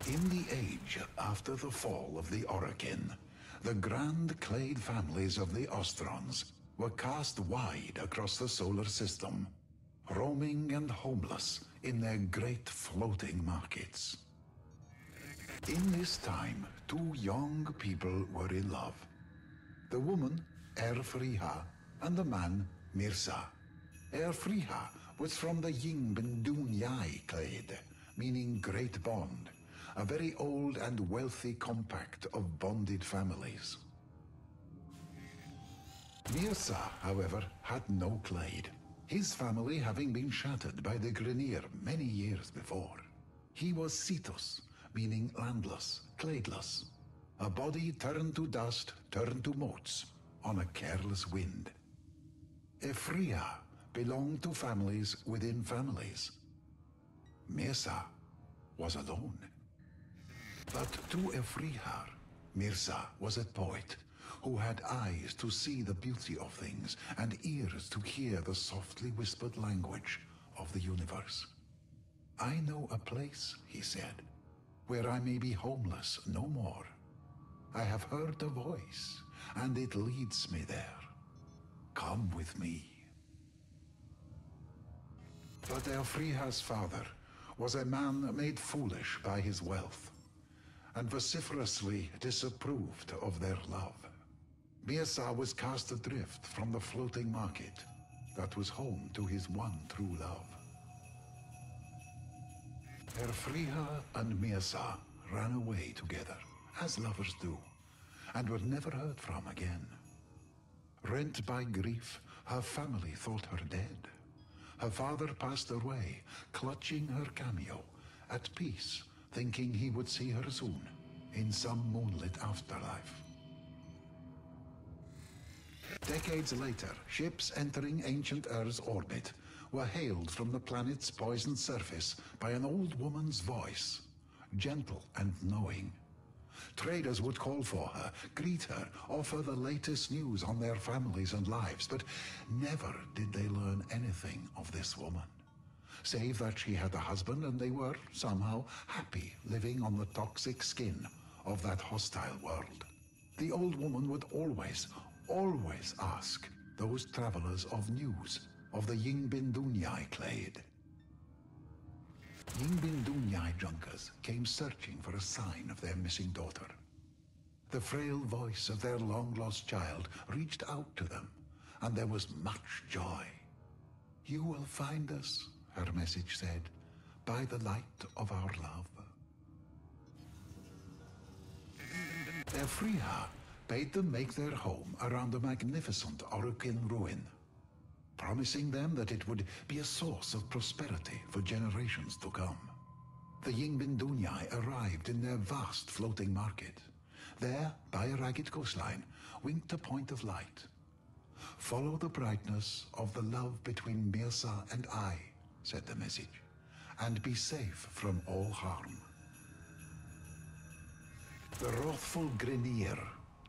In the age after the fall of the Orokin, the grand clade families of the Ostrons were cast wide across the solar system, roaming and homeless in their great floating markets. In this time, two young people were in love. The woman, Erfriha, and the man, Mirza. Erfriha was from the Yingbin clade, meaning great bond, a very old and wealthy compact of bonded families. Mirza, however, had no clade, his family having been shattered by the Grineer many years before. He was Cetus, meaning landless, cladeless, a body turned to dust, turned to motes, on a careless wind. Efria belonged to families within families. Mirza was alone. But to Efriha, Mirza was a poet who had eyes to see the beauty of things and ears to hear the softly whispered language of the universe. I know a place, he said, where I may be homeless no more. I have heard a voice, and it leads me there. Come with me. But Elfriha's father was a man made foolish by his wealth, and vociferously disapproved of their love. Mirza was cast adrift from the floating market that was home to his one true love. Erfriha and Mirza ran away together, as lovers do, and were never heard from again. Rent by grief, her family thought her dead. Her father passed away, clutching her cameo, at peace, thinking he would see her soon, in some moonlit afterlife. Decades later, ships entering ancient Earth's orbit were hailed from the planet's poisoned surface by an old woman's voice, gentle and knowing. Traders would call for her, greet her, offer the latest news on their families and lives, but never did they learn anything of this woman, save that she had a husband and they were somehow happy living on the toxic skin of that hostile world. The old woman would always ask those travelers of news of the Yingbin clade. Yingbin junkers came searching for a sign of their missing daughter. The frail voice of their long-lost child reached out to them, and there was much joy. You will find us, her message said, by the light of our love. Efriha bade them make their home around a magnificent Orokin ruin, promising them that it would be a source of prosperity for generations to come. The Yingbin arrived in their vast floating market. There, by a ragged coastline, winked a point of light. Follow the brightness of the love between Mirza and I, said the message, and be safe from all harm. The wrathful Grineer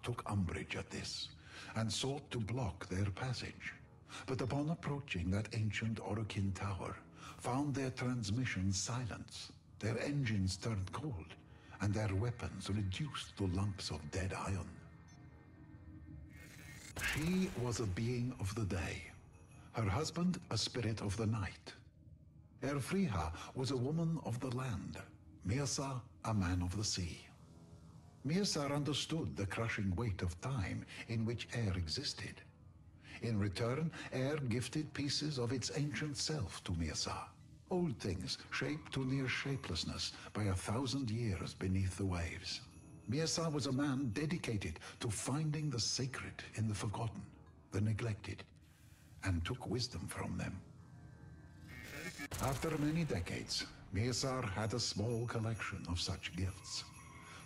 took umbrage at this, and sought to block their passage. But upon approaching that ancient Orokin tower, found their transmissions silenced, their engines turned cold, and their weapons reduced to lumps of dead iron. She was a being of the day, her husband a spirit of the night. Erfriha was a woman of the land, Mirza a man of the sea. Mirza understood the crushing weight of time in which air existed. In return, air gifted pieces of its ancient self to Mirza, old things shaped to near shapelessness by 1,000 years beneath the waves. Mirza was a man dedicated to finding the sacred in the forgotten, the neglected, and took wisdom from them. After many decades, Mirza had a small collection of such gifts,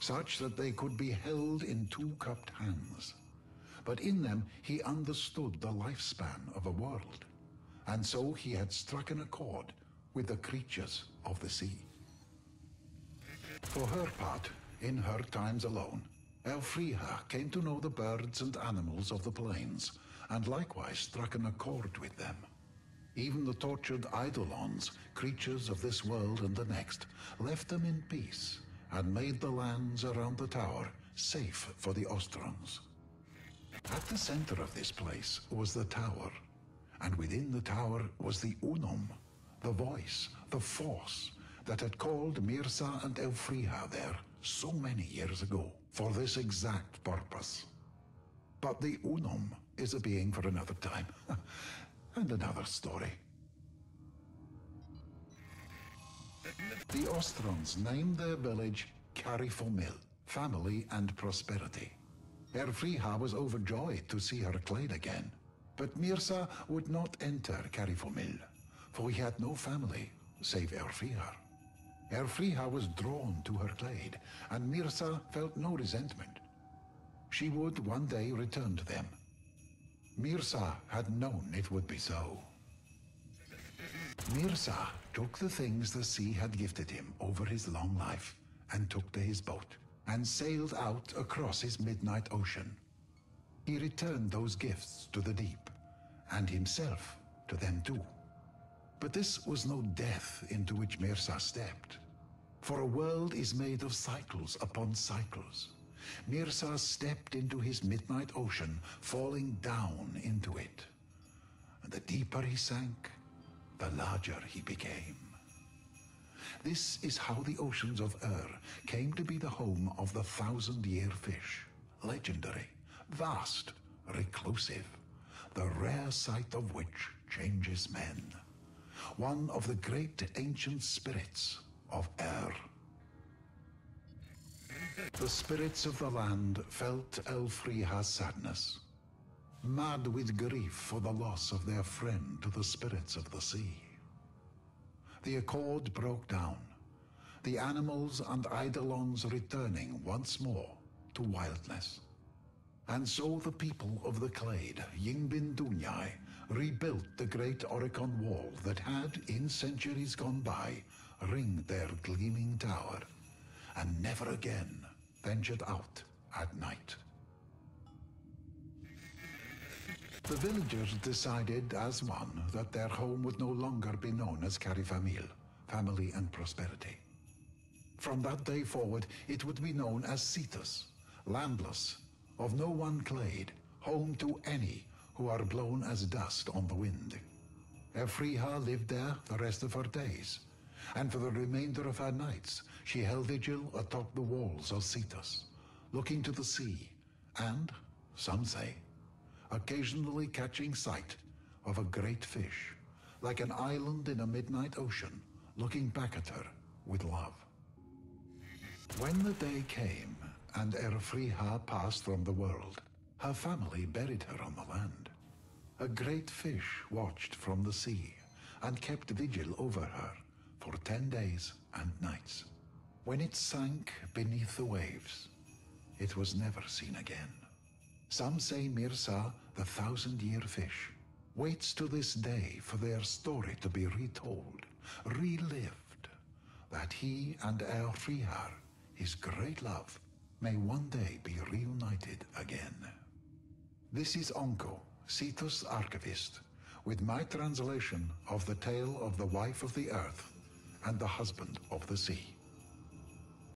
such that they could be held in two cupped hands. But in them he understood the lifespan of a world, and so he had struck an accord with the creatures of the sea. For her part, in her times alone, Elfriha came to know the birds and animals of the plains, and likewise struck an accord with them. Even the tortured Eidolons, creatures of this world and the next, left them in peace, and made the lands around the tower safe for the Ostrons. At the center of this place was the tower, and within the tower was the Unum, the voice, the force that had called Mirza and Elfriha there so many years ago for this exact purpose. But the Unum is a being for another time, and another story. The Ostrons named their village Carifomil, family and prosperity. Elfriha was overjoyed to see her clade again, but Mirza would not enter Carifomil, for he had no family save Elfriha. Elfriha was drawn to her clade, and Mirza felt no resentment. She would one day return to them. Mirza had known it would be so. Mirza took the things the sea had gifted him over his long life and took to his boat and sailed out across his midnight ocean. He returned those gifts to the deep, and himself to them too. But this was no death into which Mirza stepped, for a world is made of cycles upon cycles. Mirza stepped into his midnight ocean, falling down into it. And the deeper he sank, the larger he became. This is how the oceans of came to be the home of the 1,000-year fish, legendary, vast, reclusive, the rare sight of which changes men. One of the great ancient spirits of The spirits of the land felt Elfriha's sadness, mad with grief for the loss of their friend to the spirits of the sea. The accord broke down, the animals and eidolons returning once more to wildness. And so the people of the clade, Yingbin Dunyai, rebuilt the great Oricon wall that had, in centuries gone by, ringed their gleaming tower, and never again ventured out at night. The villagers decided as one that their home would no longer be known as Carifamil, family and prosperity. From that day forward, it would be known as Cetus, landless, of no one clade, home to any who are blown as dust on the wind. Elfriha lived there the rest of her days, and for the remainder of her nights, she held vigil atop the walls of Cetus, looking to the sea, and, some say, occasionally catching sight of a great fish, like an island in a midnight ocean, looking back at her with love. When the day came and Elfriha passed from the world, her family buried her on the land. A great fish watched from the sea and kept vigil over her for 10 days and nights. When it sank beneath the waves, it was never seen again. Some say Mirza, the 1,000-year fish, waits to this day for their story to be retold, relived, that he and Elfriha, his great love, may one day be reunited again. This is Onko, Cetus archivist, with my translation of the tale of the wife of the earth and the husband of the sea.